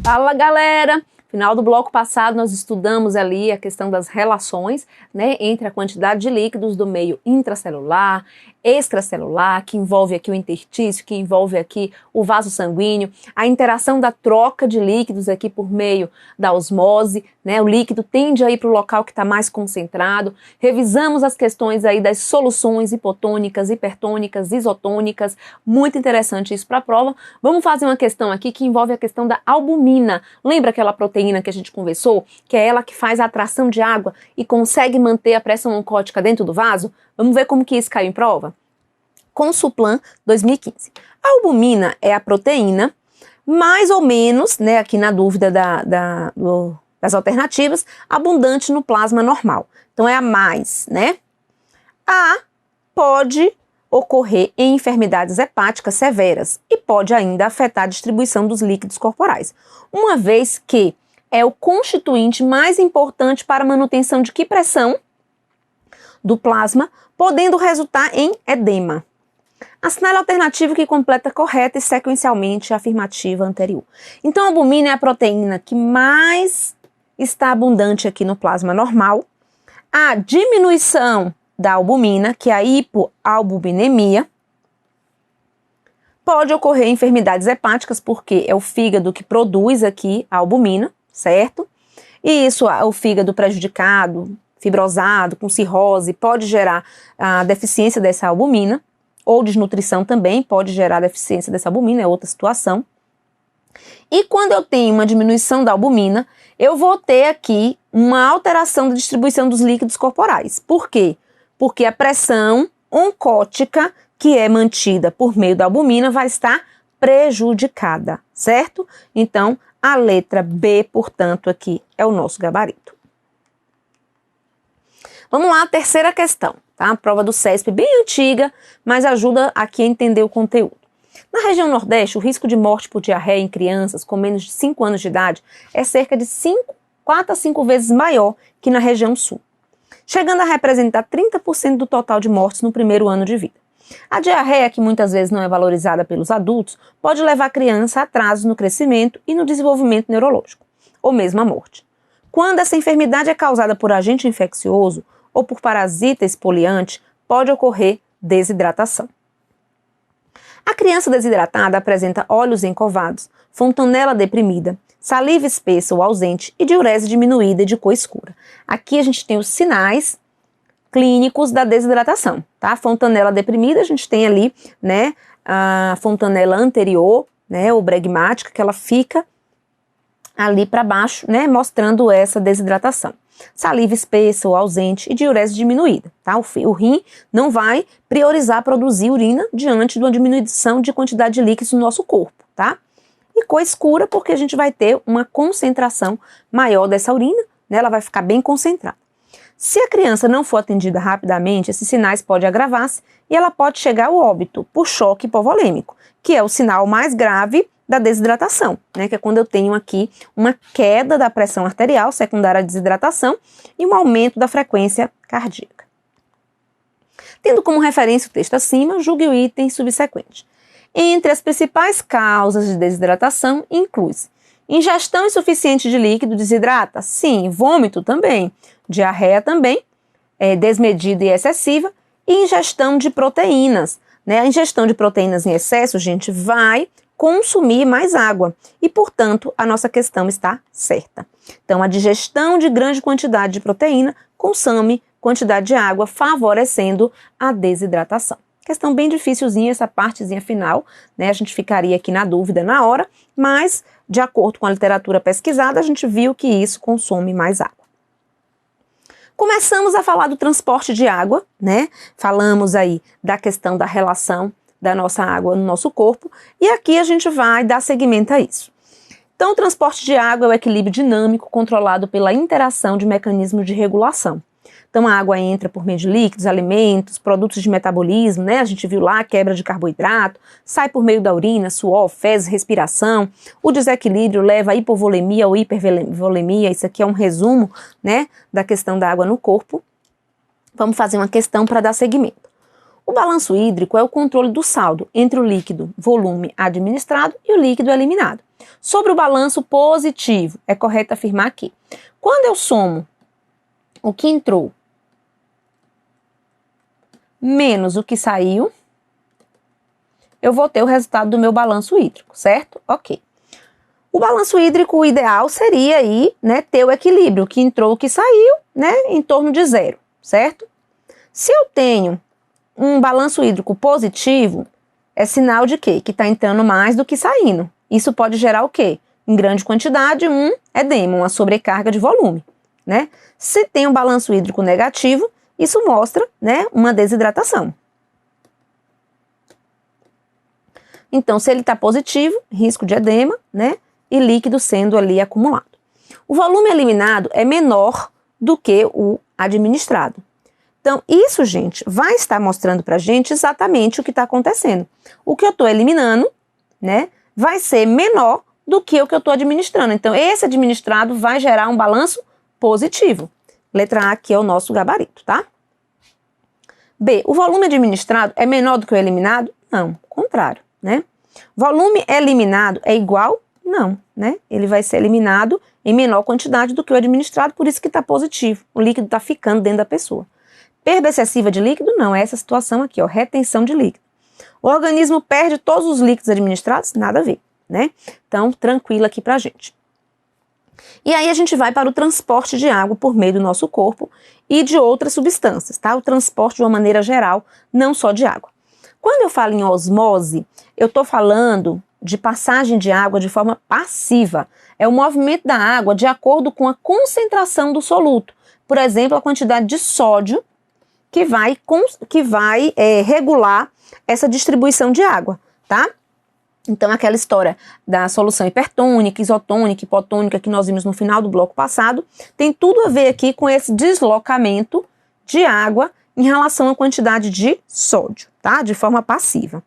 Fala, galera! Final do bloco passado nós estudamos ali a questão das relações, né, entre a quantidade de líquidos do meio intracelular, extracelular, que envolve aqui o interstício, que envolve aqui o vaso sanguíneo, a interação da troca de líquidos aqui por meio da osmose, né, o líquido tende a ir para o local que está mais concentrado. Revisamos as questões aí das soluções hipotônicas, hipertônicas, isotônicas, muito interessante isso para a prova. Vamos fazer uma questão aqui que envolve a questão da albumina. Lembra aquela proteína que a gente conversou, que é ela que faz a atração de água e consegue manter a pressão oncótica dentro do vaso? Vamos ver como que isso caiu em prova? Consuplan 2015. A albumina é a proteína, mais ou menos, né, aqui na dúvida das alternativas, abundante no plasma normal. Então é a mais, né? A pode ocorrer em enfermidades hepáticas severas e pode ainda afetar a distribuição dos líquidos corporais, uma vez que é o constituinte mais importante para a manutenção de que pressão? Do plasma, podendo resultar em edema. Assinale a alternativa que completa correta e sequencialmente a afirmativa anterior. Então a albumina é a proteína que mais está abundante aqui no plasma normal. A diminuição da albumina, que é a hipoalbuminemia, pode ocorrer em enfermidades hepáticas, porque é o fígado que produz aqui a albumina, certo? E isso, o fígado prejudicado, fibrosado, com cirrose, pode gerar a deficiência dessa albumina, ou desnutrição também pode gerar deficiência dessa albumina, é outra situação. E quando eu tenho uma diminuição da albumina, eu vou ter aqui uma alteração da distribuição dos líquidos corporais. Por quê? Porque a pressão oncótica, que é mantida por meio da albumina, vai estar prejudicada, certo? Então, a letra B, portanto, aqui é o nosso gabarito. Vamos lá, a terceira questão, tá? A prova do CESP bem antiga, mas ajuda aqui a entender o conteúdo. Na região Nordeste, o risco de morte por diarreia em crianças com menos de 5 anos de idade é cerca de 4 a 5 vezes maior que na região Sul, chegando a representar 30% do total de mortes no primeiro ano de vida. A diarreia, que muitas vezes não é valorizada pelos adultos, pode levar a criança a atrasos no crescimento e no desenvolvimento neurológico, ou mesmo à morte. Quando essa enfermidade é causada por agente infeccioso ou por parasita espoliante, pode ocorrer desidratação. A criança desidratada apresenta olhos encovados, fontanela deprimida, saliva espessa ou ausente e diurese diminuída e de cor escura. Aqui a gente tem os sinais clínicos da desidratação, tá? Fontanela deprimida, a gente tem ali, né, a fontanela anterior, né, ou bregmática, que ela fica ali para baixo, né, mostrando essa desidratação. Saliva espessa ou ausente e diurese diminuída, tá? O rim não vai priorizar produzir urina diante de uma diminuição de quantidade de líquidos no nosso corpo, tá? E cor escura porque a gente vai ter uma concentração maior dessa urina, né? Ela vai ficar bem concentrada. Se a criança não for atendida rapidamente, esses sinais podem agravar-se e ela pode chegar ao óbito por choque hipovolêmico, que é o sinal mais grave da desidratação, né, que é quando eu tenho aqui uma queda da pressão arterial secundária à desidratação e um aumento da frequência cardíaca. Tendo como referência o texto acima, julgue o item subsequente. Entre as principais causas de desidratação, inclui-se ingestão insuficiente de líquido desidrata? Sim. Vômito também. Diarreia também, desmedida e excessiva. E ingestão de proteínas, né? A ingestão de proteínas em excesso, gente, vai consumir mais água e, portanto, a nossa questão está certa. Então, a digestão de grande quantidade de proteína consome quantidade de água, favorecendo a desidratação. Questão bem dificilzinha essa partezinha final, né? A gente ficaria aqui na dúvida na hora, mas, de acordo com a literatura pesquisada, a gente viu que isso consome mais água. Começamos a falar do transporte de água, né? Falamos aí da questão da relação da nossa água no nosso corpo, e aqui a gente vai dar seguimento a isso. Então, o transporte de água é o equilíbrio dinâmico controlado pela interação de mecanismos de regulação. Então, a água entra por meio de líquidos, alimentos, produtos de metabolismo, né? A gente viu lá a quebra de carboidrato, sai por meio da urina, suor, fezes, respiração. O desequilíbrio leva a hipovolemia ou hipervolemia. Isso aqui é um resumo, né, da questão da água no corpo. Vamos fazer uma questão para dar seguimento. O balanço hídrico é o controle do saldo entre o líquido volume administrado e o líquido eliminado. Sobre o balanço positivo, é correto afirmar que quando eu somo o que entrou menos o que saiu, eu vou ter o resultado do meu balanço hídrico, certo? Ok. O balanço hídrico, o ideal seria aí, né, ter o equilíbrio, o que entrou, o que saiu, né, em torno de zero, certo? Se eu tenho um balanço hídrico positivo, é sinal de quê? Que está entrando mais do que saindo. Isso pode gerar o quê? Em grande quantidade, um edema, uma sobrecarga de volume, né? Se tem um balanço hídrico negativo, isso mostra, né, uma desidratação. Então, se ele está positivo, risco de edema, né, e líquido sendo ali acumulado. O volume eliminado é menor do que o administrado. Então, isso, gente, vai estar mostrando para a gente exatamente o que está acontecendo. O que eu estou eliminando, né, vai ser menor do que o que eu estou administrando. Então, esse administrado vai gerar um balanço positivo. Letra A aqui é o nosso gabarito, tá? B, o volume administrado é menor do que o eliminado? Não, contrário, né? Volume eliminado é igual? Não, né? Ele vai ser eliminado em menor quantidade do que o administrado, por isso que está positivo. O líquido está ficando dentro da pessoa. Perda excessiva de líquido? Não, é essa situação aqui, ó, retenção de líquido. O organismo perde todos os líquidos administrados? Nada a ver, né? Então, tranquilo aqui pra gente. E aí a gente vai para o transporte de água por meio do nosso corpo e de outras substâncias, tá? O transporte de uma maneira geral, não só de água. Quando eu falo em osmose, eu estou falando de passagem de água de forma passiva. É o movimento da água de acordo com a concentração do soluto. Por exemplo, a quantidade de sódio que vai regular essa distribuição de água, tá? Então, aquela história da solução hipertônica, isotônica, hipotônica que nós vimos no final do bloco passado, tem tudo a ver aqui com esse deslocamento de água em relação à quantidade de sódio, tá? De forma passiva.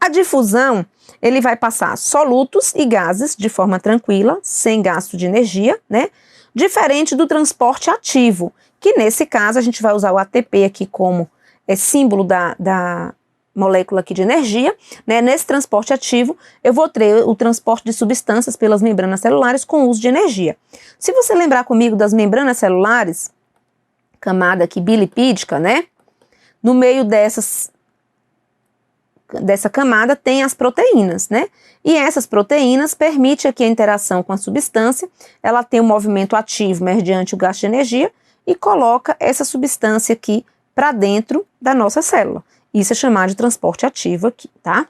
A difusão, ele vai passar solutos e gases de forma tranquila, sem gasto de energia, né? Diferente do transporte ativo, que nesse caso a gente vai usar o ATP aqui como símbolo da molécula aqui de energia, né? Nesse transporte ativo, eu vou ter o transporte de substâncias pelas membranas celulares com uso de energia. Se você lembrar comigo das membranas celulares, camada aqui bilipídica, né? No meio dessa camada tem as proteínas, né? E essas proteínas permitem aqui a interação com a substância, ela tem um movimento ativo mediante o gasto de energia e coloca essa substância aqui para dentro da nossa célula. Isso é chamado de transporte ativo aqui, tá?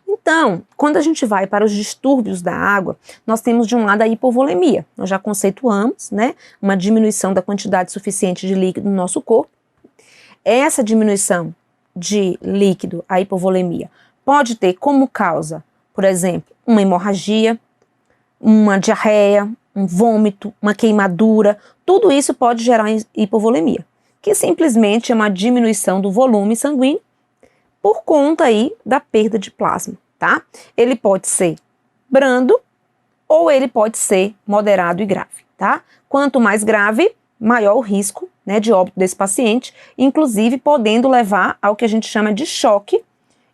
Então, quando a gente vai para os distúrbios da água, nós temos de um lado a hipovolemia. Nós já conceituamos, né? Uma diminuição da quantidade suficiente de líquido no nosso corpo. Essa diminuição de líquido, a hipovolemia, pode ter como causa, por exemplo, uma hemorragia, uma diarreia, um vômito, uma queimadura. Tudo isso pode gerar hipovolemia, que simplesmente é uma diminuição do volume sanguíneo por conta aí da perda de plasma, tá? Ele pode ser brando ou ele pode ser moderado e grave, tá? Quanto mais grave, maior o risco, né, de óbito desse paciente, inclusive podendo levar ao que a gente chama de choque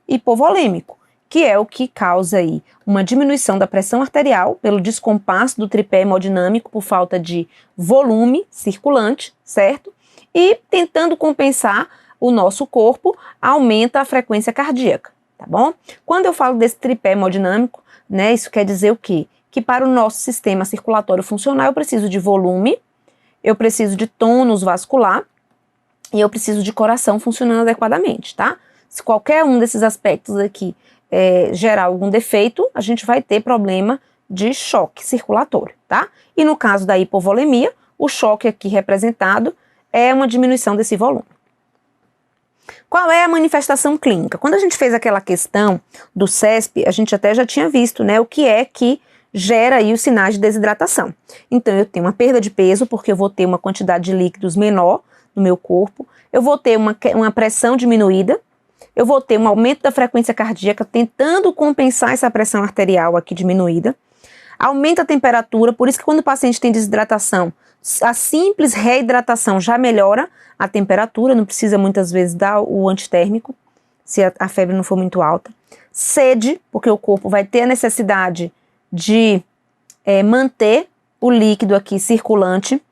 hipovolêmico, que é o que causa aí uma diminuição da pressão arterial pelo descompasso do tripé hemodinâmico por falta de volume circulante, certo? E tentando compensar, o nosso corpo aumenta a frequência cardíaca, tá bom? Quando eu falo desse tripé hemodinâmico, né, isso quer dizer o quê? Que para o nosso sistema circulatório funcionar, eu preciso de volume, eu preciso de tônus vascular e eu preciso de coração funcionando adequadamente, tá? Se qualquer um desses aspectos aqui gerar algum defeito, a gente vai ter problema de choque circulatório, tá? E no caso da hipovolemia, o choque aqui representado é uma diminuição desse volume. Qual é a manifestação clínica? Quando a gente fez aquela questão do CESP, a gente até já tinha visto, né, o que é que gera aí os sinais de desidratação. Então, eu tenho uma perda de peso, porque eu vou ter uma quantidade de líquidos menor no meu corpo, eu vou ter uma pressão diminuída, eu vou ter um aumento da frequência cardíaca, tentando compensar essa pressão arterial aqui diminuída, aumenta a temperatura, por isso que quando o paciente tem desidratação, A simples reidratação já melhora a temperatura, não precisa muitas vezes dar o antitérmico, se a febre não for muito alta. Sede, porque o corpo vai ter a necessidade de manter o líquido aqui circulante.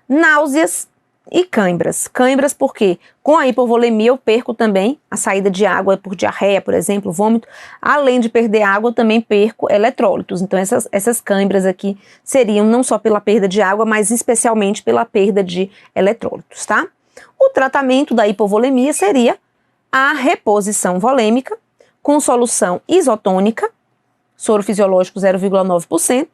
Náuseas e cãibras. Cãibras porque com a hipovolemia eu perco também a saída de água por diarreia, por exemplo, vômito. Além de perder água, eu também perco eletrólitos. Então essas cãibras aqui seriam não só pela perda de água, mas especialmente pela perda de eletrólitos, tá? O tratamento da hipovolemia seria a reposição volêmica com solução isotônica, soro fisiológico 0,9%,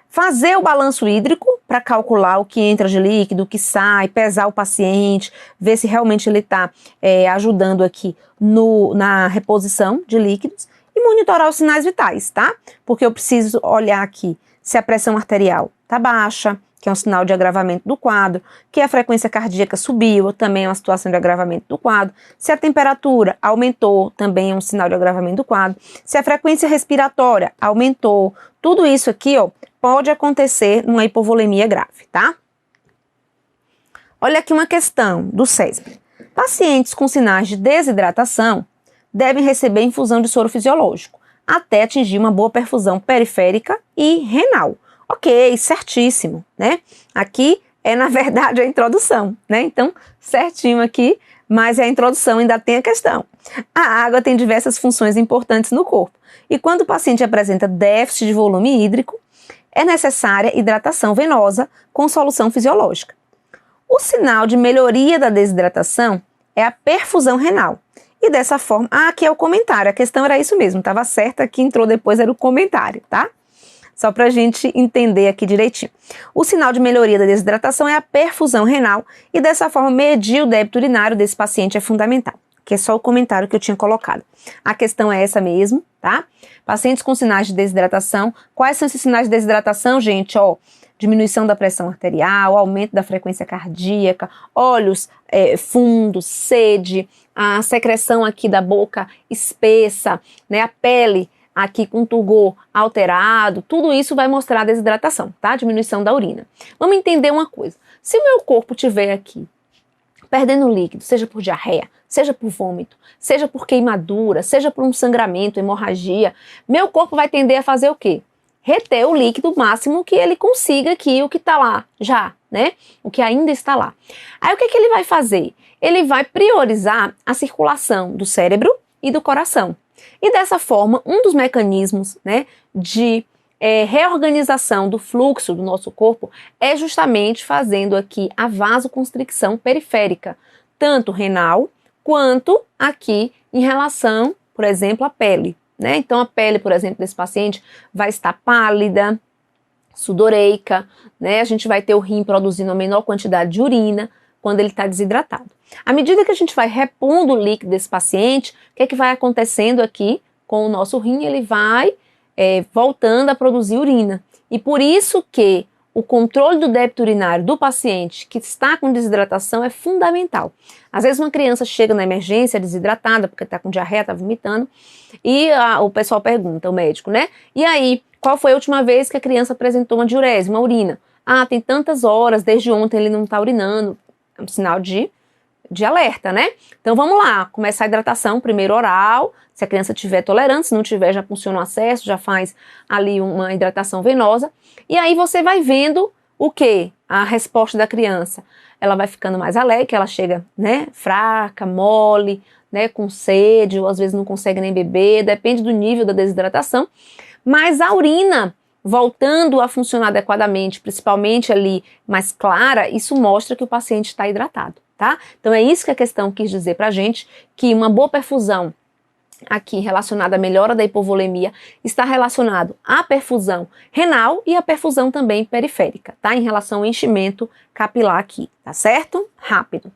fazer o balanço hídrico para calcular o que entra de líquido, o que sai, pesar o paciente, ver se realmente ele está ajudando aqui na reposição de líquidos e monitorar os sinais vitais, tá? Porque eu preciso olhar aqui se a pressão arterial está baixa, que é um sinal de agravamento do quadro, que a frequência cardíaca subiu, também é uma situação de agravamento do quadro, se a temperatura aumentou, também é um sinal de agravamento do quadro, se a frequência respiratória aumentou, tudo isso aqui, ó, pode acontecer numa hipovolemia grave, tá? Olha aqui uma questão do CESP. Pacientes com sinais de desidratação devem receber infusão de soro fisiológico até atingir uma boa perfusão periférica e renal. Ok, certíssimo, né? Aqui é, na verdade, a introdução, né? Então, certinho aqui, mas é a introdução, ainda tem a questão. A água tem diversas funções importantes no corpo. E quando o paciente apresenta déficit de volume hídrico, é necessária hidratação venosa com solução fisiológica. O sinal de melhoria da desidratação é a perfusão renal. E dessa forma, aqui é o comentário, a questão era isso mesmo, estava certa, aqui entrou depois, era o comentário, tá? Só para a gente entender aqui direitinho. O sinal de melhoria da desidratação é a perfusão renal e dessa forma medir o débito urinário desse paciente é fundamental, que é só o comentário que eu tinha colocado. A questão é essa mesmo, tá? Pacientes com sinais de desidratação, quais são esses sinais de desidratação, gente? Ó, diminuição da pressão arterial, aumento da frequência cardíaca, olhos fundos, sede, a secreção aqui da boca espessa, né? A pele aqui com turgor alterado, tudo isso vai mostrar a desidratação, tá? Diminuição da urina. Vamos entender uma coisa. Se o meu corpo tiver aqui perdendo líquido, seja por diarreia, seja por vômito, seja por queimadura, seja por um sangramento, hemorragia, meu corpo vai tender a fazer o quê? Reter o líquido máximo que ele consiga aqui, o que está lá já, né? O que ainda está lá. Aí o que ele vai fazer? Ele vai priorizar a circulação do cérebro e do coração. E dessa forma, um dos mecanismos, né, de reorganização do fluxo do nosso corpo é justamente fazendo aqui a vasoconstricção periférica, tanto renal quanto aqui em relação, por exemplo, à pele, né? Então a pele, por exemplo, desse paciente vai estar pálida, sudoreica, né? A gente vai ter o rim produzindo a menor quantidade de urina quando ele está desidratado. À medida que a gente vai repondo o líquido desse paciente, o que vai acontecendo aqui com o nosso rim? Ele vai voltando a produzir urina. E por isso que o controle do débito urinário do paciente que está com desidratação é fundamental. Às vezes uma criança chega na emergência desidratada, porque está com diarreia, está vomitando, e o pessoal pergunta, o médico, né? E aí, qual foi a última vez que a criança apresentou uma diurese, uma urina? Ah, tem tantas horas, desde ontem ele não está urinando. É um sinal de alerta, né? Então vamos lá, começar a hidratação, primeiro oral, se a criança tiver tolerante, se não tiver já funciona o acesso, já faz ali uma hidratação venosa, e aí você vai vendo o que? A resposta da criança, ela vai ficando mais alegre, ela chega, né, fraca, mole, né, com sede, ou às vezes não consegue nem beber, depende do nível da desidratação, mas a urina voltando a funcionar adequadamente, principalmente ali mais clara, isso mostra que o paciente está hidratado, tá? Então é isso que a questão quis dizer pra gente, que uma boa perfusão aqui relacionada à melhora da hipovolemia está relacionado à perfusão renal e à perfusão também periférica, tá? Em relação ao enchimento capilar aqui, tá certo? Rápido.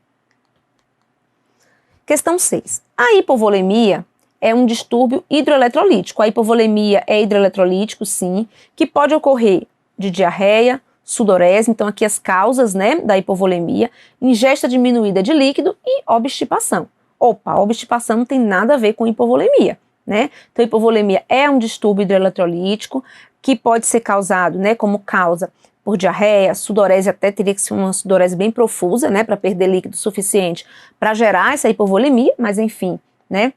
Questão 6. A hipovolemia é um distúrbio hidroeletrolítico. A hipovolemia é hidroeletrolítico, sim, que pode ocorrer de diarreia, sudorese, então aqui as causas, né, da hipovolemia, ingesta diminuída de líquido e obstipação. Opa, obstipação não tem nada a ver com hipovolemia, né? Então hipovolemia é um distúrbio hidroeletrolítico que pode ser causado, né, como causa por diarreia, sudorese, até teria que ser uma sudorese bem profusa, né, para perder líquido suficiente para gerar essa hipovolemia, mas enfim, né,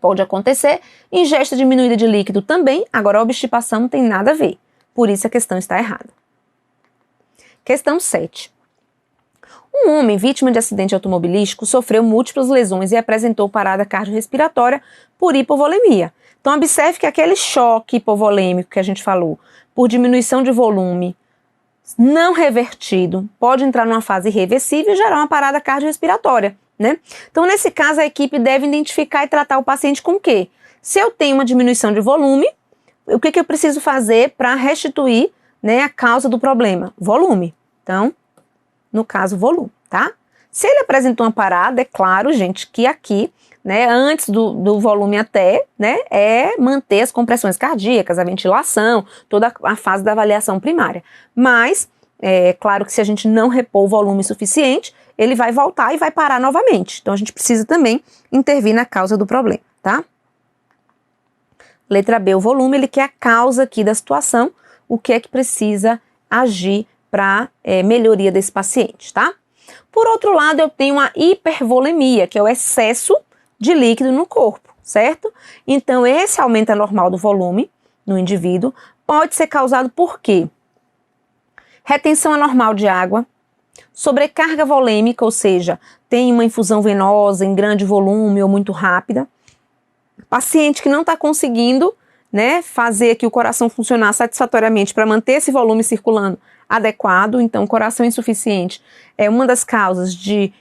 pode acontecer. Ingesta diminuída de líquido também, agora a obstipação não tem nada a ver, por isso a questão está errada. Questão 7. Um homem vítima de acidente automobilístico sofreu múltiplas lesões e apresentou parada cardiorrespiratória por hipovolemia. Então observe que aquele choque hipovolêmico que a gente falou, por diminuição de volume, não revertido, pode entrar numa fase irreversível e gerar uma parada cardiorrespiratória, né? Então, nesse caso, a equipe deve identificar e tratar o paciente com o quê? Se eu tenho uma diminuição de volume, o que eu preciso fazer para restituir, né, a causa do problema? Volume. Então, no caso, volume, tá? Se ele apresentou uma parada, é claro, gente, que aqui, né, antes do volume até, né, é manter as compressões cardíacas, a ventilação, toda a fase da avaliação primária. Mas, é claro que se a gente não repor o volume suficiente, ele vai voltar e vai parar novamente. Então, a gente precisa também intervir na causa do problema, tá? Letra B, o volume, ele quer a causa aqui da situação, o que é que precisa agir para melhoria desse paciente, tá? Por outro lado, eu tenho a hipervolemia, que é o excesso de líquido no corpo, certo? Então, esse aumento anormal do volume no indivíduo pode ser causado por quê? Retenção anormal de água, sobrecarga volêmica, ou seja, tem uma infusão venosa em grande volume ou muito rápida, paciente que não está conseguindo, né, fazer aqui o coração funcionar satisfatoriamente para manter esse volume circulando adequado, então coração insuficiente é uma das causas de,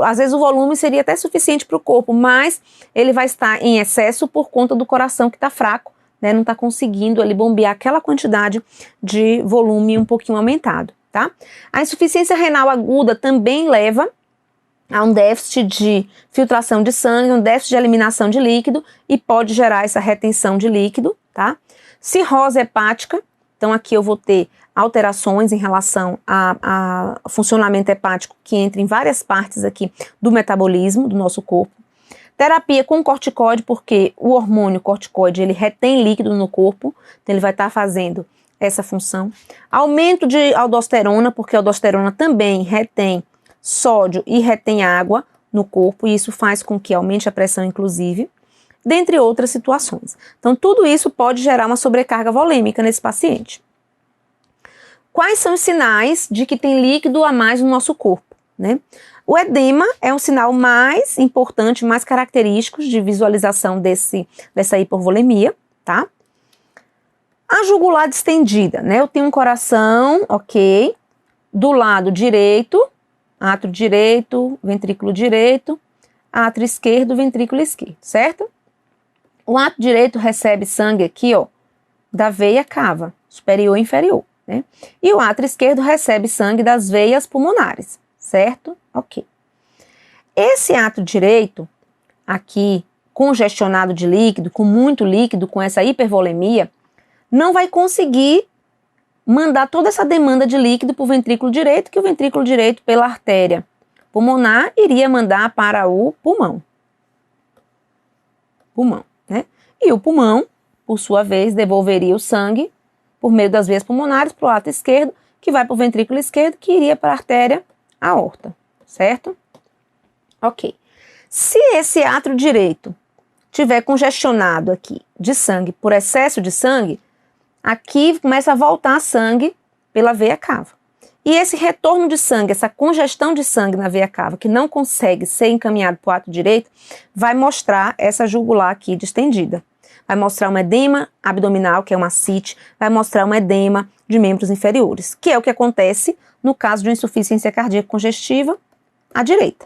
às vezes o volume seria até suficiente para o corpo, mas ele vai estar em excesso por conta do coração que está fraco, né, não está conseguindo ali bombear aquela quantidade de volume um pouquinho aumentado, tá? A insuficiência renal aguda também leva a um déficit de filtração de sangue, um déficit de eliminação de líquido e pode gerar essa retenção de líquido, tá? Cirrose hepática, então aqui eu vou ter alterações em relação a funcionamento hepático que entra em várias partes aqui do metabolismo do nosso corpo. Terapia com corticoide, porque o hormônio corticoide, ele retém líquido no corpo, então ele vai estar fazendo essa função. Aumento de aldosterona, porque a aldosterona também retém sódio e retém água no corpo, e isso faz com que aumente a pressão, inclusive, dentre outras situações. Então, tudo isso pode gerar uma sobrecarga volêmica nesse paciente. Quais são os sinais de que tem líquido a mais no nosso corpo, né? O edema é um sinal mais importante, mais característico de visualização dessa hipovolemia, tá? A jugular distendida, né? Eu tenho um coração, ok, do lado direito, átrio direito, ventrículo direito, átrio esquerdo, ventrículo esquerdo, certo? O átrio direito recebe sangue aqui, ó, da veia cava, superior e inferior, né? E o átrio esquerdo recebe sangue das veias pulmonares, certo? Ok. Esse átrio direito, aqui, congestionado de líquido, com muito líquido, com essa hipervolemia, não vai conseguir mandar toda essa demanda de líquido para o ventrículo direito, que o ventrículo direito, pela artéria pulmonar, iria mandar para o pulmão. Né? E o pulmão, por sua vez, devolveria o sangue por meio das veias pulmonares para o átrio esquerdo, que vai para o ventrículo esquerdo, que iria para a artéria aorta, certo? Ok. Se esse átrio direito tiver congestionado aqui de sangue por excesso de sangue, aqui começa a voltar sangue pela veia cava. E esse retorno de sangue, essa congestão de sangue na veia cava, que não consegue ser encaminhado para o átrio direito, vai mostrar essa jugular aqui distendida. Vai mostrar um edema abdominal, que é uma ascite, vai mostrar um edema de membros inferiores, que é o que acontece no caso de uma insuficiência cardíaca congestiva à direita.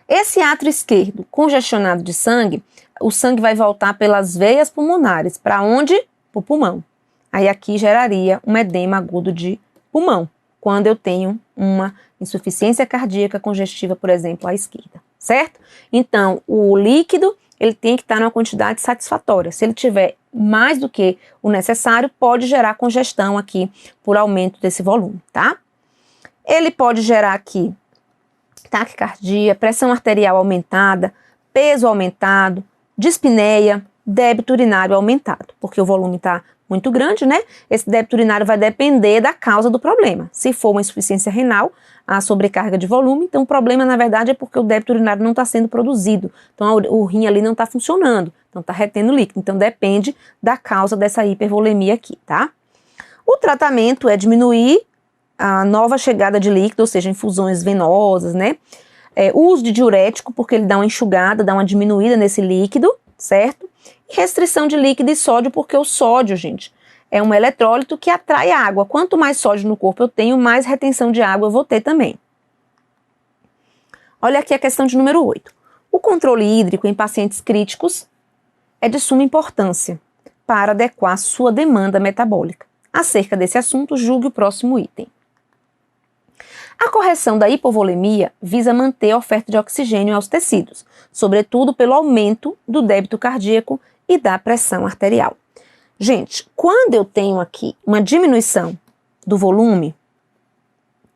Esse átrio esquerdo congestionado de sangue, o sangue vai voltar pelas veias pulmonares. Para onde? Para o pulmão. Aí aqui geraria um edema agudo de pulmão, quando eu tenho uma insuficiência cardíaca congestiva, por exemplo, à esquerda, certo? Então, o líquido, ele tem que estar numa quantidade satisfatória. Se ele tiver mais do que o necessário, pode gerar congestão aqui por aumento desse volume, tá? Ele pode gerar aqui taquicardia, pressão arterial aumentada, peso aumentado, dispneia, débito urinário aumentado, porque o volume está muito grande, né? Esse débito urinário vai depender da causa do problema. Se for uma insuficiência renal, a sobrecarga de volume, então o problema, na verdade, é porque o débito urinário não está sendo produzido. Então o rim ali não está funcionando, então está retendo líquido. Então depende da causa dessa hipervolemia aqui, tá? O tratamento é diminuir a nova chegada de líquido, ou seja, infusões venosas, né? O uso de diurético, porque ele dá uma enxugada, dá uma diminuída nesse líquido, certo? E restrição de líquido e sódio, porque o sódio, gente, é um eletrólito que atrai água. Quanto mais sódio no corpo eu tenho, mais retenção de água eu vou ter também. Olha aqui a questão de número 8. O controle hídrico em pacientes críticos é de suma importância para adequar sua demanda metabólica. Acerca desse assunto, julgue o próximo item. A correção da hipovolemia visa manter a oferta de oxigênio aos tecidos, sobretudo pelo aumento do débito cardíaco e da pressão arterial. Gente, quando eu tenho aqui uma diminuição do volume,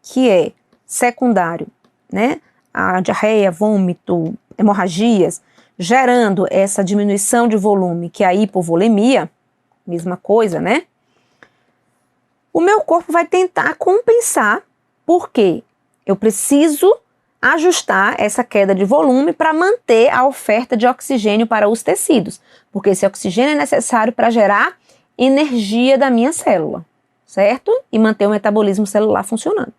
que é secundário, né, a diarreia, vômito, hemorragias, gerando essa diminuição de volume, que é a hipovolemia, mesma coisa, né? O meu corpo vai tentar compensar, porque eu preciso ajustar essa queda de volume para manter a oferta de oxigênio para os tecidos, porque esse oxigênio é necessário para gerar energia da minha célula, certo? E manter o metabolismo celular funcionando.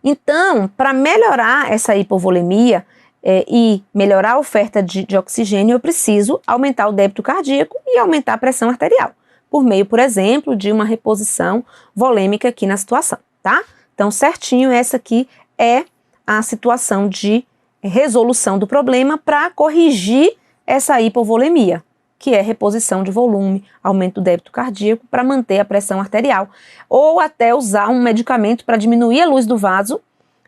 Então, para melhorar essa hipovolemia e melhorar a oferta de oxigênio, eu preciso aumentar o débito cardíaco e aumentar a pressão arterial, por meio, por exemplo, de uma reposição volêmica aqui na situação, tá? Então, certinho, essa aqui é a situação de resolução do problema para corrigir essa hipovolemia, que é reposição de volume, aumento do débito cardíaco para manter a pressão arterial, ou até usar um medicamento para diminuir a luz do vaso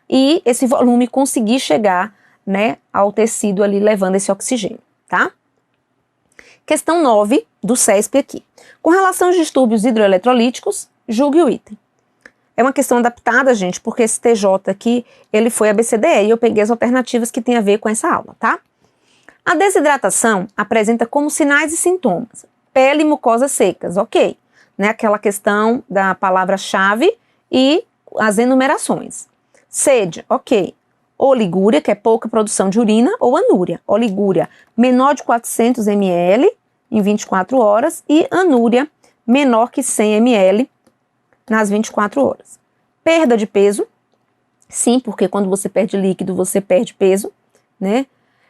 e esse volume conseguir chegar, né, ao tecido ali levando esse oxigênio, tá? Questão 9 do CESP aqui. Com relação aos distúrbios hidroeletrolíticos, julgue o item. É uma questão adaptada, gente, porque esse TJ aqui, ele foi ABCDE e eu peguei as alternativas que tem a ver com essa aula, tá? A desidratação apresenta como sinais e sintomas pele e mucosas secas, ok, né? Aquela questão da palavra-chave e as enumerações. Sede, ok. Oligúria, que é pouca produção de urina, ou anúria. Oligúria, menor de 400 ml em 24 horas e anúria, menor que 100 ml nas 24 horas. Perda de peso, sim, porque quando você perde líquido, você perde peso, né?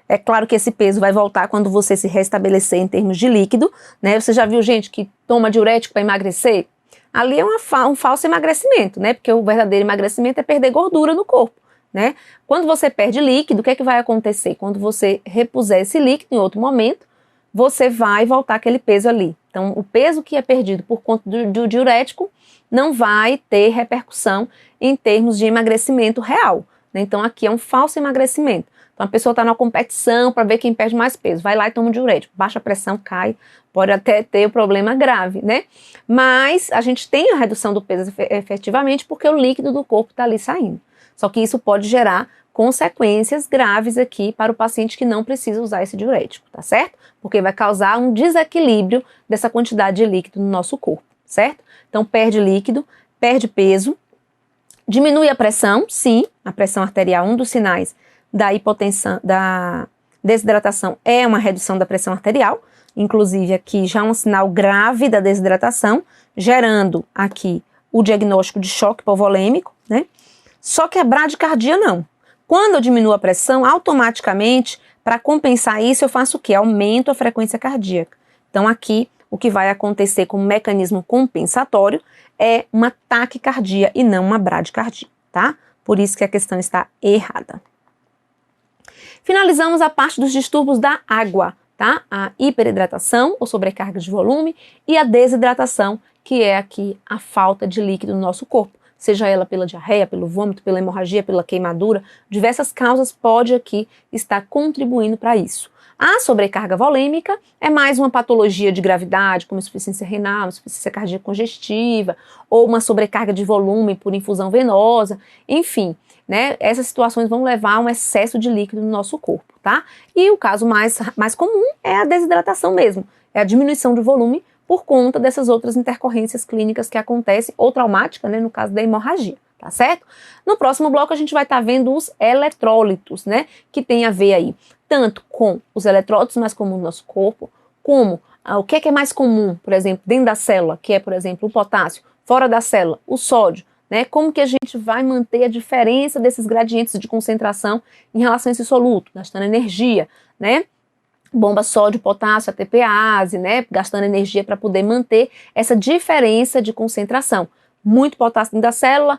É claro que esse peso vai voltar quando você se restabelecer em termos de líquido, né? Você já viu gente que toma diurético para emagrecer? Ali é um falso emagrecimento, né? Porque o verdadeiro emagrecimento é perder gordura no corpo, né? Quando você perde líquido, o que é que vai acontecer? Quando você repuser esse líquido em outro momento, você vai voltar aquele peso ali. Então, o peso que é perdido por conta do diurético não vai ter repercussão em termos de emagrecimento real, né? Então, aqui é um falso emagrecimento. Então, a pessoa está numa competição para ver quem perde mais peso. Vai lá e toma um diurético. Baixa a pressão, cai, pode até ter um problema grave, né? Mas a gente tem a redução do peso efetivamente porque o líquido do corpo está ali saindo. Só que isso pode gerar consequências graves aqui para o paciente que não precisa usar esse diurético, tá certo? Porque vai causar um desequilíbrio dessa quantidade de líquido no nosso corpo, certo? Então, perde líquido, perde peso, diminui a pressão, sim, a pressão arterial, um dos sinais da hipotensão, da desidratação é uma redução da pressão arterial, inclusive aqui já um sinal grave da desidratação, gerando aqui o diagnóstico de choque hipovolêmico, né? Só que a bradicardia não. Quando eu diminuo a pressão, automaticamente, para compensar isso, eu faço o quê? Aumento a frequência cardíaca. Então aqui, o que vai acontecer como mecanismo compensatório é uma taquicardia e não uma bradicardia, tá? Por isso que a questão está errada. Finalizamos a parte dos distúrbios da água, tá? A hiperidratação, ou sobrecarga de volume, e a desidratação, que é aqui a falta de líquido no nosso corpo. Seja ela pela diarreia, pelo vômito, pela hemorragia, pela queimadura, diversas causas pode aqui estar contribuindo para isso. A sobrecarga volêmica é mais uma patologia de gravidade, como insuficiência renal, insuficiência cardíaca congestiva, ou uma sobrecarga de volume por infusão venosa, enfim, né? Essas situações vão levar a um excesso de líquido no nosso corpo, tá? E o caso mais comum é a desidratação mesmo, é a diminuição de volume por conta dessas outras intercorrências clínicas que acontecem, ou traumática, né, no caso da hemorragia, tá certo? No próximo bloco a gente vai estar vendo os eletrólitos, né, que tem a ver aí tanto com os eletrólitos mais comuns do nosso corpo, como o que é mais comum, por exemplo, dentro da célula, que é, por exemplo, o potássio, fora da célula, o sódio, né? Como que a gente vai manter a diferença desses gradientes de concentração em relação a esse soluto, gastando energia, né? Bomba sódio, potássio, ATPase, né? Gastando energia para poder manter essa diferença de concentração. Muito potássio dentro da célula,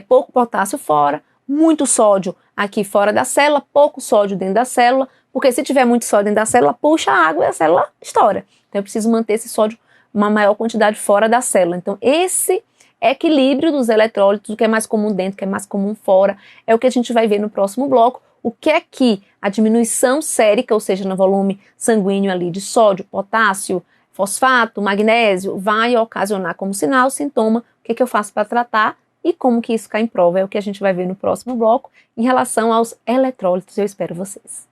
pouco potássio fora, muito sódio aqui fora da célula, pouco sódio dentro da célula, porque se tiver muito sódio dentro da célula, puxa a água e a célula estoura. Então eu preciso manter esse sódio uma maior quantidade fora da célula. Então esse equilíbrio dos eletrólitos, o que é mais comum dentro, o que é mais comum fora, é o que a gente vai ver no próximo bloco. O que é que a diminuição sérica, ou seja, no volume sanguíneo ali de sódio, potássio, fosfato, magnésio, vai ocasionar como sinal, sintoma, o que é que eu faço para tratar e como que isso cai em prova, é o que a gente vai ver no próximo bloco em relação aos eletrólitos. Eu espero vocês.